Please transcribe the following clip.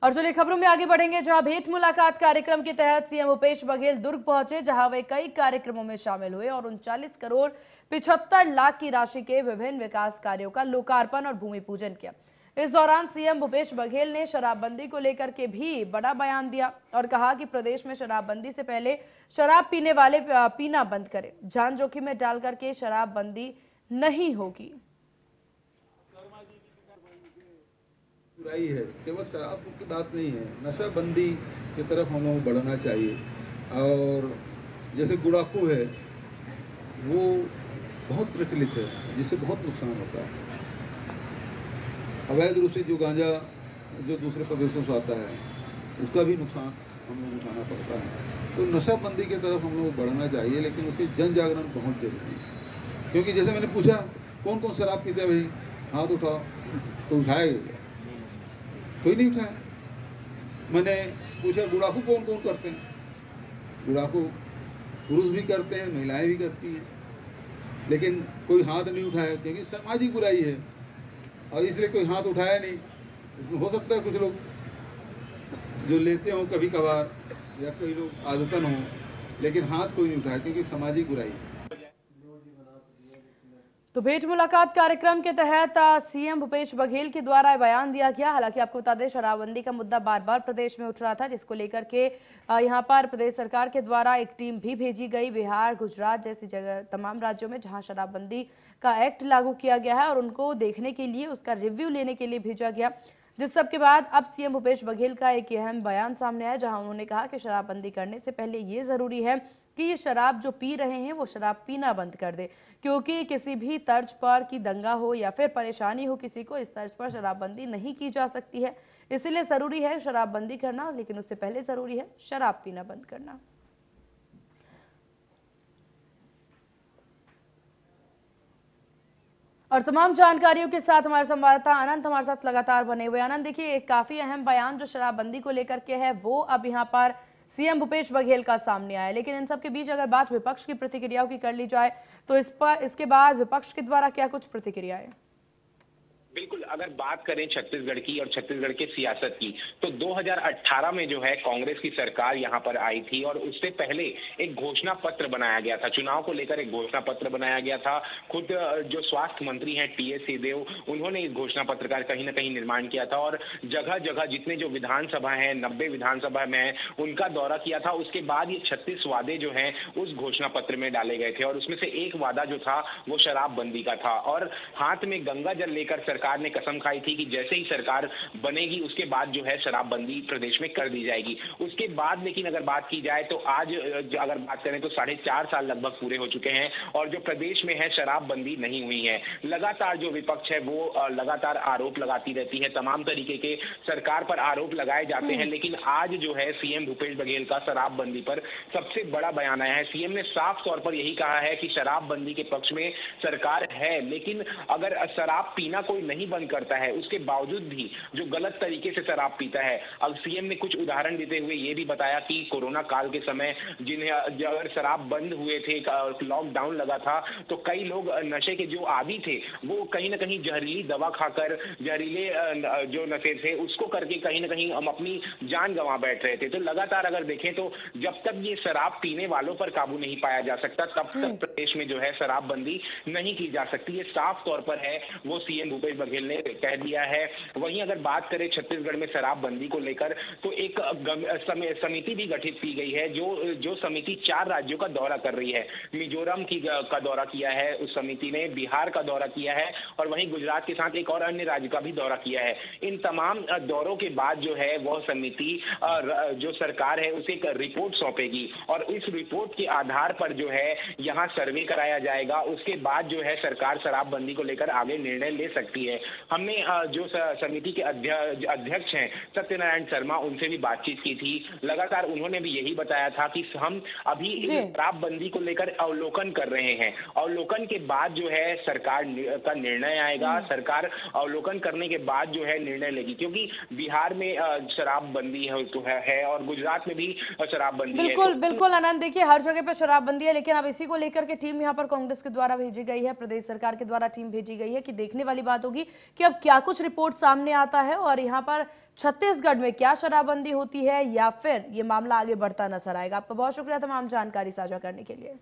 और चलिए खबरों में आगे बढ़ेंगे, जहां भेंट मुलाकात कार्यक्रम के तहत सीएम भूपेश बघेल दुर्ग पहुंचे, जहां वे कई कार्यक्रमों में शामिल हुए और 39 करोड़ 75 लाख की राशि के विभिन्न विकास कार्यों का लोकार्पण और भूमि पूजन किया। इस दौरान सीएम भूपेश बघेल ने शराबबंदी को लेकर के भी बड़ा बयान दिया और कहा कि प्रदेश में शराबबंदी से पहले शराब पीने वाले पीना बंद करें, जान जोखिम में डालकर के शराबबंदी नहीं होगी। बुराई है, केवल शराब की बात नहीं है, नशाबंदी की तरफ हम लोग बढ़ना चाहिए। और जैसे गुड़ाखू है, वो बहुत प्रचलित है, जिससे बहुत नुकसान होता है। अवैध रूप से जो गांजा जो दूसरे प्रदेशों से आता है, उसका भी नुकसान हम लोग उठाना पड़ता है। तो नशाबंदी की तरफ हम लोग बढ़ना चाहिए, लेकिन उसकी जन जागरण बहुत जरूरी है। क्योंकि जैसे मैंने पूछा कौन कौन शराब पीते हैं भाई, हाथ उठाओ, तो उठाएगा, कोई नहीं उठाया। मैंने पूछा गुड़ाखू कौन कौन करते हैं, गुड़ाखू पुरुष भी करते हैं, महिलाएं भी करती हैं, लेकिन कोई हाथ नहीं उठाया, क्योंकि सामाजिक बुराई है और इसलिए कोई हाथ उठाया नहीं। हो सकता है कुछ लोग जो लेते हो कभी कभार या कोई लोग आदतन हो, लेकिन हाथ कोई नहीं उठाया क्योंकि सामाजिक बुराई है। तो भेंट मुलाकात कार्यक्रम के तहत सीएम भूपेश बघेल के द्वारा बयान दिया गया। हालांकि आपको बता दें, शराबबंदी का मुद्दा बार बार प्रदेश में उठ रहा था, जिसको लेकर के यहां पर प्रदेश सरकार के द्वारा एक टीम भी भेजी गई बिहार, गुजरात जैसी जगह तमाम राज्यों में जहां शराबबंदी का एक्ट लागू किया गया है, और उनको देखने के लिए, उसका रिव्यू लेने के लिए भेजा गया। जिस सब के बाद अब सीएम भूपेश बघेल का एक अहम बयान सामने आया, जहां उन्होंने कहा कि शराबबंदी करने से पहले ये जरूरी है कि ये शराब जो पी रहे हैं वो शराब पीना बंद कर दे, क्योंकि किसी भी तर्ज पर कि दंगा हो या फिर परेशानी हो किसी को, इस तर्ज पर शराबबंदी नहीं की जा सकती है। इसलिए जरूरी है शराबबंदी करना, लेकिन उससे पहले जरूरी है शराब पीना बंद करना। और तमाम जानकारियों के साथ हमारे संवाददाता अनंत हमारे साथ लगातार बने हुए। अनंत, देखिए एक काफी अहम बयान जो शराबबंदी को लेकर के है वो अब यहाँ पर सीएम भूपेश बघेल का सामने आया है, लेकिन इन सब के बीच अगर बात विपक्ष की प्रतिक्रियाओं की कर ली जाए तो इसके बाद विपक्ष के द्वारा क्या कुछ प्रतिक्रियाएं? बिल्कुल, अगर बात करें छत्तीसगढ़ की और छत्तीसगढ़ के सियासत की, तो 2018 में जो है कांग्रेस की सरकार यहां पर आई थी और उससे पहले एक घोषणा पत्र बनाया गया था, चुनाव को लेकर एक घोषणा पत्र बनाया गया था। खुद जो स्वास्थ्य मंत्री हैं टीएस सिंहदेव, उन्होंने इस घोषणा पत्र का कहीं ना कहीं निर्माण किया था और जगह जगह जितने जो विधानसभा हैं, 90 विधानसभा में उनका दौरा किया था। उसके बाद ये 36 वादे जो हैं उस घोषणा पत्र में डाले गए थे और उसमें से एक वादा जो था वो शराबबंदी का था और हाथ में गंगा जल लेकर सरकार ने कसम खाई थी कि जैसे ही सरकार बनेगी उसके बाद जो है शराबबंदी प्रदेश में कर दी जाएगी। उसके बाद लेकिन अगर बात की जाए तो आज अगर बात करें तो 4.5 साल लगभग पूरे हो चुके हैं और जो प्रदेश में है शराबबंदी नहीं हुई है। लगातार जो विपक्ष है वो लगातार आरोप लगाती रहती है, तमाम तरीके के सरकार पर आरोप लगाए जाते हैं, लेकिन आज जो है सीएम भूपेश बघेल का शराबबंदी पर सबसे बड़ा बयान आया है। सीएम ने साफ तौर पर यही कहा है कि शराबबंदी के पक्ष में सरकार है, लेकिन अगर शराब पीना कोई नहीं बंद करता है उसके बावजूद भी जो गलत तरीके से शराब पीता है। अब सीएम ने कुछ उदाहरण देते हुए ये भी बताया कि कोरोना काल के समय जिन्हें अगर शराब बंद हुए थे, लॉकडाउन लगा था, तो कई लोग नशे के जो आदी थे वो कहीं ना कहीं जहरीली दवा खाकर, जहरीले जो नशे थे उसको करके कहीं ना कहीं हम अपनी जान गंवा बैठ रहे थे। तो लगातार अगर देखें तो जब तक ये शराब पीने वालों पर काबू नहीं पाया जा सकता तब तक प्रदेश में जो है शराबबंदी नहीं की जा सकती। ये साफ तौर पर है, वो सीएम भूपेश बघेल ने कह दिया है। वहीं अगर बात करें छत्तीसगढ़ में शराबबंदी को लेकर तो एक समिति भी गठित की गई है, जो समिति 4 राज्यों का दौरा कर रही है। मिजोरम का दौरा किया है उस समिति ने, बिहार का दौरा किया है और वहीं गुजरात के साथ एक और अन्य राज्य का भी दौरा किया है। इन तमाम दौरों के बाद जो है वह समिति जो सरकार है उसे एक रिपोर्ट सौंपेगी और इस रिपोर्ट के आधार पर जो है यहाँ सर्वे कराया जाएगा। उसके बाद जो है सरकार शराबबंदी को लेकर आगे निर्णय ले सकती है। हमने जो समिति के अध्यक्ष हैं सत्यनारायण शर्मा, उनसे भी बातचीत की थी। लगातार उन्होंने भी यही बताया था कि हम अभी शराबबंदी को लेकर अवलोकन कर रहे हैं, अवलोकन के बाद जो है सरकार का निर्णय आएगा। सरकार अवलोकन करने के बाद जो है निर्णय लेगी, क्योंकि बिहार में शराबबंदी है और गुजरात में भी शराबबंदी है। बिल्कुल बिल्कुल आनंद, देखिए हर जगह पे शराबबंदी है, लेकिन अब इसी को लेकर के टीम यहाँ पर कांग्रेस के द्वारा भेजी गई है, प्रदेश सरकार के द्वारा टीम भेजी गई है कि देखने वाली बात होगी होगी कि अब क्या कुछ रिपोर्ट सामने आता है और यहाँ पर छत्तीसगढ़ में क्या शराबबंदी होती है या फिर ये मामला आगे बढ़ता नजर आएगा। आपका बहुत शुक्रिया तमाम जानकारी साझा करने के लिए।